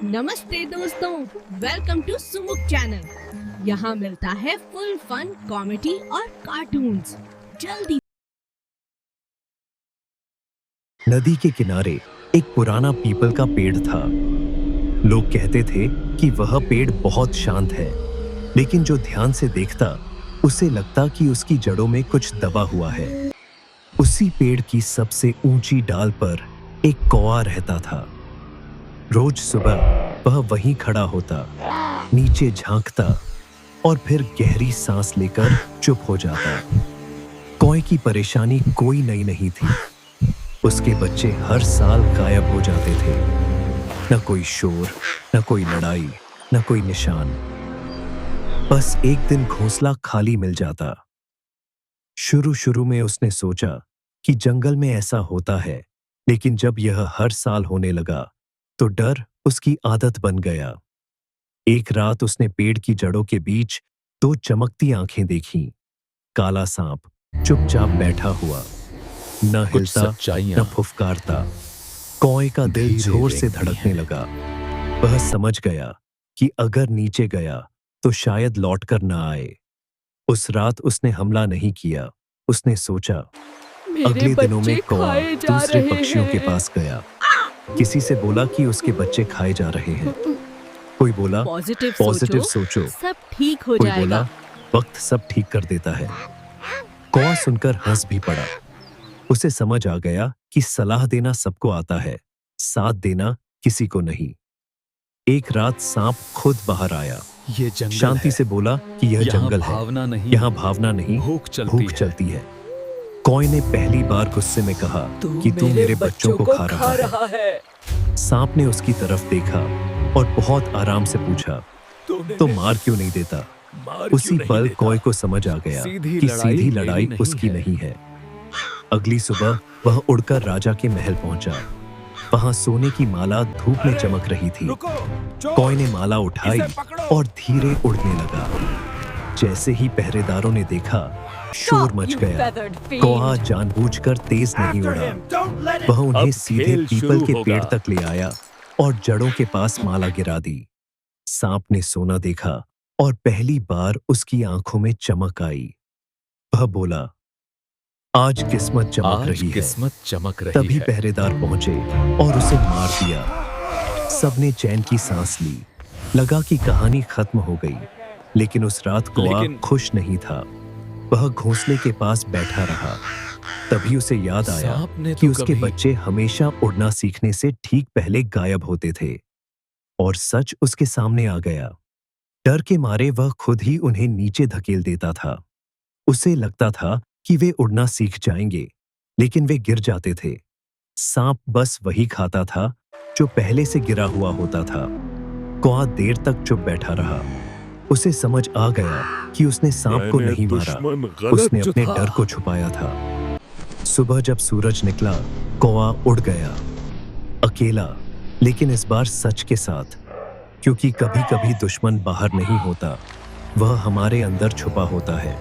नमस्ते दोस्तों, welcome to सुमुक channel. यहाँ मिलता है फुल फन, कॉमेडी और कार्टून्स। जल्दी। नदी के किनारे एक पुराना पीपल का पेड़ था। लोग कहते थे कि वह पेड़ बहुत शांत है, लेकिन जो ध्यान से देखता उसे लगता कि उसकी जड़ों में कुछ दबा हुआ है। उसी पेड़ की सबसे ऊंची डाल पर एक कौवा रहता था। रोज सुबह वह वहीं खड़ा होता, नीचे झांकता और फिर गहरी सांस लेकर चुप हो जाता। कौवे की परेशानी कोई नई नहीं थी। उसके बच्चे हर साल गायब हो जाते थे। न कोई शोर, न कोई लड़ाई, न कोई निशान। बस एक दिन घोंसला खाली मिल जाता। शुरू में उसने सोचा कि जंगल में ऐसा होता है, लेकिन जब यह हर साल होने लगा तो डर उसकी आदत बन गया। एक रात उसने पेड़ की जड़ों के बीच दो चमकती आंखें देखीं। काला सांप चुपचाप बैठा हुआ, न हिलता न फुफकारता। कौवे का दिल जोर से धड़कने लगा। वह समझ गया कि अगर नीचे गया तो शायद लौटकर न आए। उस रात उसने हमला नहीं किया। उसने सोचा। अगले दिनों में कौवा दूसरे पक्षियों के पास गया। किसी से बोला कि उसके बच्चे खाए जा रहे हैं। कोई बोला पॉजिटिव सोचो, सब ठीक हो कोई जाएगा। बोला वक्त सब ठीक कर देता है। कौवा सुनकर हंस भी पड़ा। उसे समझ आ गया कि सलाह देना सबको आता है, साथ देना किसी को नहीं। एक रात सांप खुद बाहर आया। ये जंगल शांति है। से बोला कि यह जंगल है, यहाँ भावना नहीं, भूख चलती है। कौवे ने पहली बार गुस्से में कहा कि तू मेरे बच्चों को खा रहा है। सांप ने उसकी तरफ देखा और बहुत आराम से पूछा, तो मार क्यों नहीं देता? उसी पल कौवे को समझ आ गया कि सीधी लड़ाई उसकी नहीं है। अगली सुबह वह उड़कर राजा के महल पहुंचा। वहां सोने की माला धूप में चमक रही थी। कौवे ने माला उठाई और धीरे उड़ने लगा। जैसे ही पहरेदारों ने देखा, शोर मच गया। कौवा जानबूझकर तेज नहीं उड़ा। वह उन्हें सीधे पीपल के पेड़ तक ले आया और जड़ों के पास माला गिरा दी। सांप ने सोना देखा और पहली बार उसकी आंखों में चमक आई। वह बोला, आज किस्मत चमक रही है। तभी पहरेदार पहुंचे और उसे मार दिया। सबने चैन की सांस ली। लगा कि कहानी खत्म हो गई, लेकिन उस रात कौवा खुश नहीं था। वह घोंसले के पास बैठा रहा। तभी उसे याद आया कि उसके बच्चे हमेशा उड़ना सीखने से ठीक पहले गायब होते थे, और सच उसके सामने आ गया। डर के मारे वह खुद ही उन्हें नीचे धकेल देता था। उसे लगता था कि वे उड़ना सीख जाएंगे, लेकिन वे गिर जाते थे। सांप बस वही खाता था जो पहले से गिरा हुआ होता था। कौवा देर तक चुप बैठा रहा। उसे समझ आ गया कि उसने सांप को नहीं मारा, उसने अपने डर को छुपाया था। सुबह जब सूरज निकला, कौवा उड़ गया, अकेला, लेकिन इस बार सच के साथ। क्योंकि कभी-कभी दुश्मन बाहर नहीं होता, वह हमारे अंदर छुपा होता है।